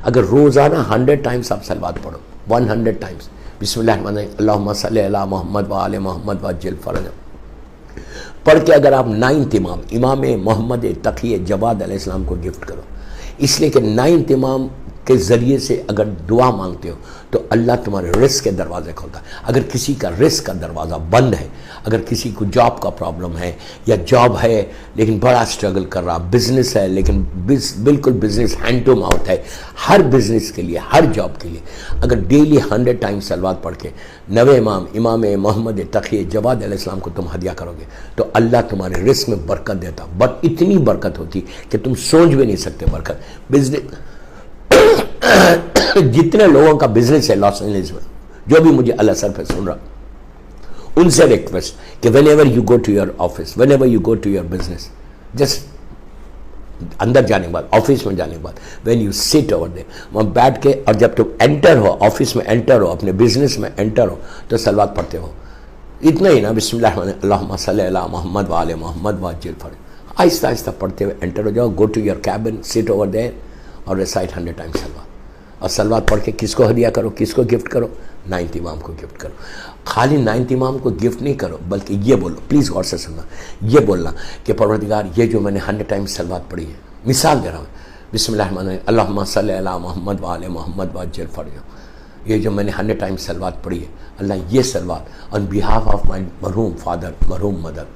اگر روزانہ 100 ٹائمز آپ سلوات پڑھو، 100 ٹائمز، بسم اللہ الرحمن الرحیم، اللہم صلی علی محمد وآل محمد وعجل فرجہ، پڑھ کے اگر آپ 9 امام محمد تقی جواد علیہ السلام کو گفٹ کرو، اس لیے کہ 9 امام کے ذریعے سے اگر دعا مانگتے ہو تو اللہ تمہارے رزق کے دروازے کھولتا ہے۔ اگر کسی کا رزق کا دروازہ بند ہے، اگر کسی کو جاب کا پرابلم ہے، یا جاب ہے لیکن بڑا اسٹرگل کر رہا، بزنس ہے لیکن بالکل بزنس ہینڈ ٹو ماؤتھ ہے، ہر بزنس کے لیے، ہر جاب کے لیے اگر ڈیلی 100 ٹائم سلوات پڑھ کے 9 امام محمد تقی جواد علیہ السلام کو تم ہدیہ کرو گے تو اللہ تمہارے رزق میں برکت دیتا، بٹ اتنی برکت ہوتی کہ تم سوچ بھی نہیں سکتے برکت۔ بزنس جتنے لوگوں کا بزنس ہے لاس اینجلس میں، جو بھی مجھے اللہ سر پہ سن رہا، ان سے ریکویسٹ کہ whenever you go to your office, whenever you go to your business, just اندر جانے کے بعد، آفس میں جانے کے بعد، when you sit over there, وہاں بیٹھ کے، اور جب تم انٹر ہو، آفس میں انٹر ہو، اپنے بزنس میں انٹر ہو تو سلوات پڑھتے ہو، اتنا ہی نا، بسم اللہ الرحمن الرحیم، اللہم صلی علی محمد وآل محمد وعجل فرجہ، آہستہ آہستہ پڑھتے ہوئے انٹر ہو جاؤ، گو ٹو یور کیبن، سٹ اوور دیر اور ریسائٹ 100 ٹائم سلوات۔ اور سلوات پڑھ کے کس کو ہدیہ کرو، کس کو گفٹ کرو؟ 9 امام کو گفٹ کرو۔ خالی 9 امام کو گفٹ نہیں کرو، بلکہ یہ بولو، پلیز غور سے سننا، یہ بولنا کہ پروردگار یہ جو میں نے 100 ٹائم سلوات پڑھی ہے، مثال دے رہا ہوں، بسم اللہ الرحمن الرحیم، اللہم صلی علی محمد وآل محمد وعجل فرجہ، یہ جو میں نے 100 ٹائم سلوات پڑھی ہے، اللہ یہ سلوات آن بیہاف آف مائی مرحوم فادر، مرحوم مدر،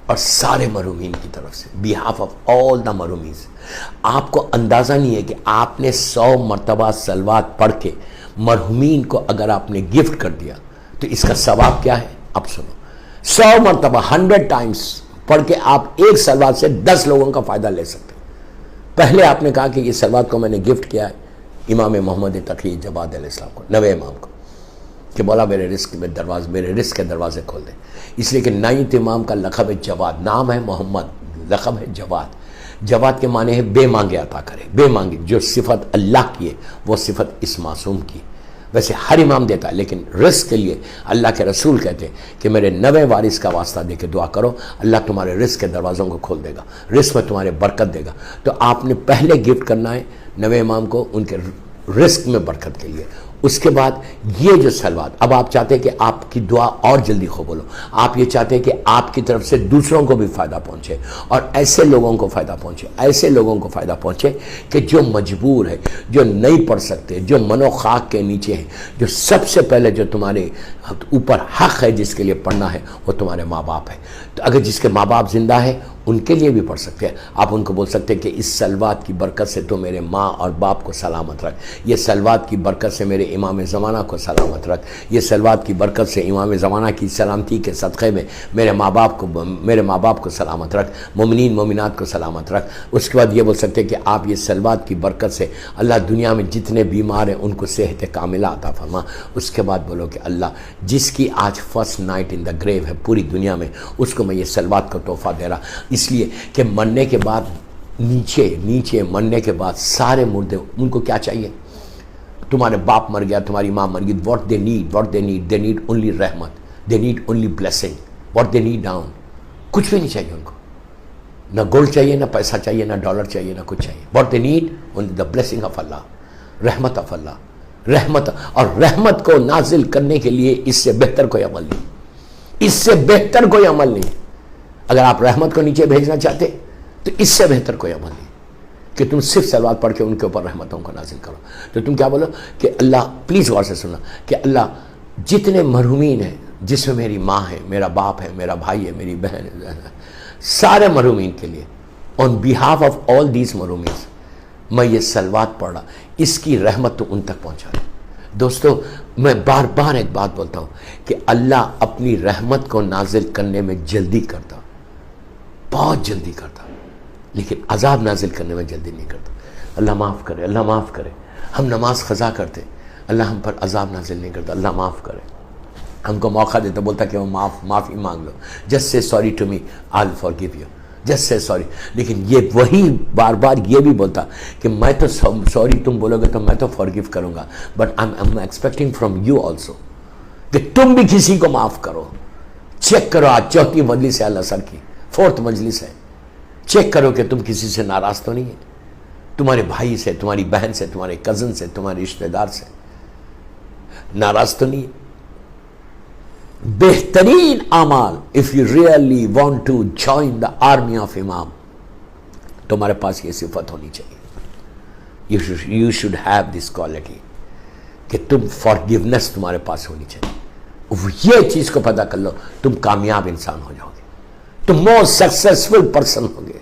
اور سارے مرحومین کی طرف سے، بیہاف آف آل دا مرحومین۔ آپ کو اندازہ نہیں ہے کہ آپ نے 100 مرتبہ سلوات پڑھ کے مرحومین کو اگر آپ نے گفٹ کر دیا تو اس کا ثواب کیا ہے؟ اب سنو، 100 مرتبہ 100 ٹائمز پڑھ کے آپ ایک سلوات سے 10 لوگوں کا فائدہ لے سکتے ہیں۔ پہلے آپ نے کہا کہ یہ سلوات کو میں نے گفٹ کیا ہے امام محمد تقی جواد علیہ السلام کو، 9 امام کو، کہ مولا میرے رزق میں دروازے، میرے رزق کے دروازے کھول دیں، اس لیے کہ 9 امام کا لقب ہے جواد، نام ہے محمد، لقب ہے جواد۔ جواد کے معنی ہے بے مانگے عطا کرے، بے مانگے، جو صفت اللہ کی ہے وہ صفت اس معصوم کی۔ ویسے ہر امام دیتا ہے، لیکن رزق کے لیے اللہ کے رسول کہتے ہیں کہ میرے 9 وارث کا واسطہ دے کے دعا کرو، اللہ تمہارے رزق کے دروازوں کو کھول دے گا، رزق میں تمہارے برکت دے گا۔ تو آپ نے پہلے گفٹ کرنا ہے 9 امام کو ان کے رزق میں برکت کے لیے۔ اس کے بعد یہ جو سلوات، اب آپ چاہتے ہیں کہ آپ کی دعا اور جلدی قبول ہو، آپ یہ چاہتے ہیں کہ آپ کی طرف سے دوسروں کو بھی فائدہ پہنچے، اور ایسے لوگوں کو فائدہ پہنچے، ایسے لوگوں کو فائدہ پہنچے کہ جو مجبور ہے، جو نہیں پڑھ سکتے، جو من و خاک کے نیچے ہیں، جو سب سے پہلے جو تمہارے اوپر حق ہے جس کے لیے پڑھنا ہے وہ تمہارے ماں باپ ہے۔ تو اگر جس کے ماں باپ زندہ ہے ان کے لیے بھی پڑھ سکتے ہیں، آپ ان کو بول سکتے ہیں کہ اس سلوات کی برکت سے تو میرے ماں اور باپ کو سلامت رکھ، یہ سلوات کی برکت سے میرے امام زمانہ کو سلامت رکھ، یہ سلوات کی برکت سے امام زمانہ کی سلامتی کے صدقے میں میرے ماں باپ کو سلامت رکھ، مومنین مومنات کو سلامت رکھ۔ اس کے بعد یہ بول سکتے ہیں کہ آپ یہ سلوات کی برکت سے اللہ دنیا میں جتنے بیمار ہیں ان کو صحت کاملہ عطا فرما۔ اس کے بعد بولو کہ اللہ جس کی آج فرسٹ نائٹ ان دا گریو ہے پوری دنیا میں، اس کو میں یہ سلوات کا تحفہ دے رہا، اس لیے کہ مرنے کے بعد نیچے مرنے کے بعد سارے مردے ان کو کیا چاہیے؟ تمہارے باپ مر گیا، تمہاری ماں مر گئی، what they need only رحمت، they need only blessing, what they need down، کچھ بھی نہیں چاہیے ان کو، نہ گولڈ چاہیے، نہ پیسہ چاہیے، نہ ڈالر چاہیے، نہ کچھ چاہیے، what they need only the blessing of Allah، رحمت of اللہ، رحمت، اور رحمت کو نازل کرنے کے لیے اس سے بہتر کوئی عمل نہیں، اس سے بہتر کوئی عمل نہیں۔ اگر آپ رحمت کو نیچے بھیجنا چاہتے تو اس سے بہتر کوئی عمل نہیں کہ تم صرف سلوات پڑھ کے ان کے اوپر رحمتوں کو نازل کرو۔ تو تم کیا بولو کہ اللہ، پلیز غور سے سننا، کہ اللہ جتنے مرحومین ہیں جس میں میری ماں ہے، میرا باپ ہے، میرا بھائی ہے، میری بہن ہے، سارے مرحومین کے لیے آن بیہاف آف آل دیز مرحومین میں یہ سلوات پڑھ رہا، اس کی رحمت تو ان تک پہنچا ہے۔ دوستو میں بار بار ایک بات بولتا ہوں کہ اللہ اپنی رحمت کو نازل کرنے میں جلدی کرتا، بہت جلدی کرتا، لیکن عذاب نازل کرنے میں جلدی نہیں کرتا۔ اللہ معاف کرے، اللہ معاف کرے۔ ہم نماز قضا کرتے، اللہ ہم پر عذاب نازل نہیں کرتا، اللہ معاف کرے۔ ہم کو موقع دیتا، بولتا کہ وہ معافی مانگ لو، just say sorry to me I will forgive you, just say sorry. لیکن یہ وہی بار بار یہ بھی بولتا کہ میں تو سوری تم بولو گے تو میں تو فارگیو کروں گا، but I am expecting from you also کہ تم بھی کسی کو معاف کرو۔ چیک کرو، آج چوتھی مجلس ہے اللہ سر کی، 4th مجلس ہے، چیک کرو کہ تم کسی سے ناراض تو نہیں ہے۔ تمہارے بھائی سے، تمہاری بہن سے، تمہارے کزن سے، تمہارے رشتہ دار سے ناراض تو نہیں؟ بہترین اعمال، if you really want to join the army of امام، تمہارے پاس یہ صفت ہونی چاہیے. you should have this quality کہ تم forgiveness تمہارے پاس ہونی چاہیے. یہ چیز کو پتہ کر لو، تم کامیاب انسان ہو جاؤ گے، تم موسٹ سکسیسفل پرسن ہو گے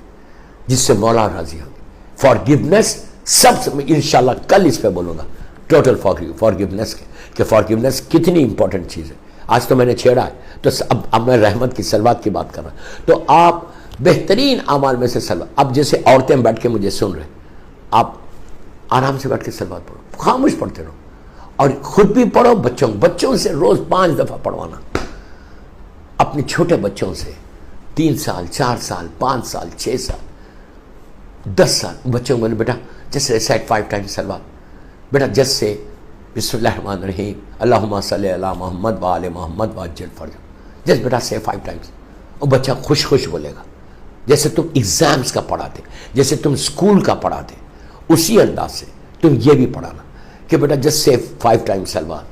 جس سے مولا راضی ہوگی. فارگیونیس سب سے، انشاءاللہ کل اس پہ بولوں گا ٹوٹل فارگیونیس کہ فارگیونیس کتنی امپورٹنٹ چیز ہے. آج تو میں نے چھیڑا ہے، تو اب میں رحمت کی صلوات کی بات کر رہا ہوں. تو آپ بہترین اعمال میں سے صلوات، اب جیسے عورتیں بیٹھ کے مجھے سن رہے، آپ آرام سے بیٹھ کے صلوات پڑھو، خاموش پڑھتے رہو، اور خود بھی پڑھو، بچوں سے روز 5 دفعہ پڑھوانا. اپنے چھوٹے بچوں سے 3 سال 4 سال 5 سال 6 سال 10 سال بچوں کو بولے بیٹا جیسے ریسائٹ 5 ٹائمز صلوات، بیٹا جیسے بسم اللہ الرحمن الرحیم اللہم صلی علی محمد و آل محمد وعجل فرجہ، جیسے بیٹا سے 5 ٹائمز، اور بچہ خوش بولے گا. جیسے تم ایگزامز کا پڑھاتے، جیسے تم اسکول کا پڑھاتے، اسی انداز سے تم یہ بھی پڑھانا کہ بیٹا جس سے 5 ٹائمز صلوات.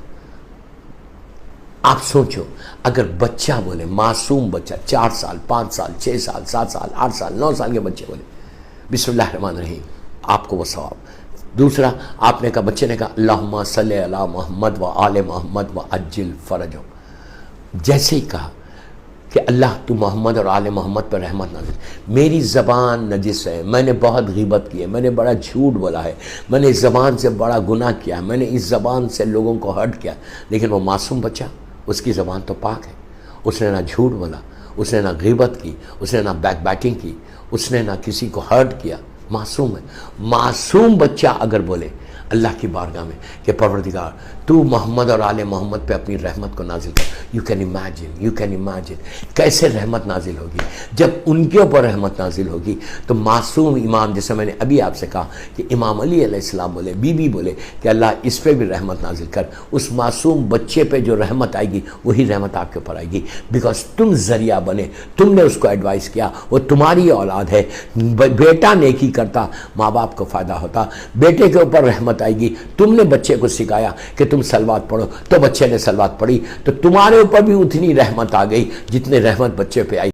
آپ سوچو اگر بچہ بولے، معصوم بچہ 4 سال 5 سال 6 سال 7 سال 8 سال 9 سال کے بچے بولے بسم اللہ الرحمن الرحیم، آپ کو وہ ثواب. دوسرا آپ نے کہا، بچے نے کہا اللہم صلی علی محمد و آل محمد وعجل فرجہ، جیسے ہی کہا کہ اللہ تو محمد اور آل محمد پر رحمت نازل. میری زبان نجس ہے، میں نے بہت غیبت کی ہے، میں نے بڑا جھوٹ بولا ہے، میں نے اس زبان سے بڑا گناہ کیا ہے، میں نے اس زبان سے لوگوں کو ہرٹ کیا، لیکن وہ معصوم بچہ، اس کی زبان تو پاک ہے، اس نے نہ جھوٹ بولا، اس نے نہ غیبت کی، اس نے نہ بیک بیٹنگ کی، اس نے نہ کسی کو ہرٹ کیا، معصوم ہے. معصوم بچہ اگر بولے اللہ کی بارگاہ میں کہ پروردگار تو محمد اور آل محمد پہ اپنی رحمت کو نازل کر، یو کین امیجن کیسے رحمت نازل ہوگی. جب ان کے اوپر رحمت نازل ہوگی تو معصوم امام، جیسے میں نے ابھی آپ سے کہا کہ امام علی علیہ السلام بولے، بی بی بولے کہ اللہ اس پہ بھی رحمت نازل کر، اس معصوم بچے پہ جو رحمت آئے گی وہی رحمت آپ کے اوپر آئے گی، بیکاز تم ذریعہ بنے، تم نے اس کو ایڈوائز کیا، وہ تمہاری اولاد ہے. بیٹا نیکی کرتا ماں باپ کو فائدہ ہوتا، بیٹے کے اوپر رحمت آئے گی. تم نے بچے کو سکھایا کہ تم صلوات پڑھو، تو بچے نے صلوات پڑھی، تو تمہارے اوپر بھی اتنی رحمت آ گئی جتنے رحمت بچے پہ آئی.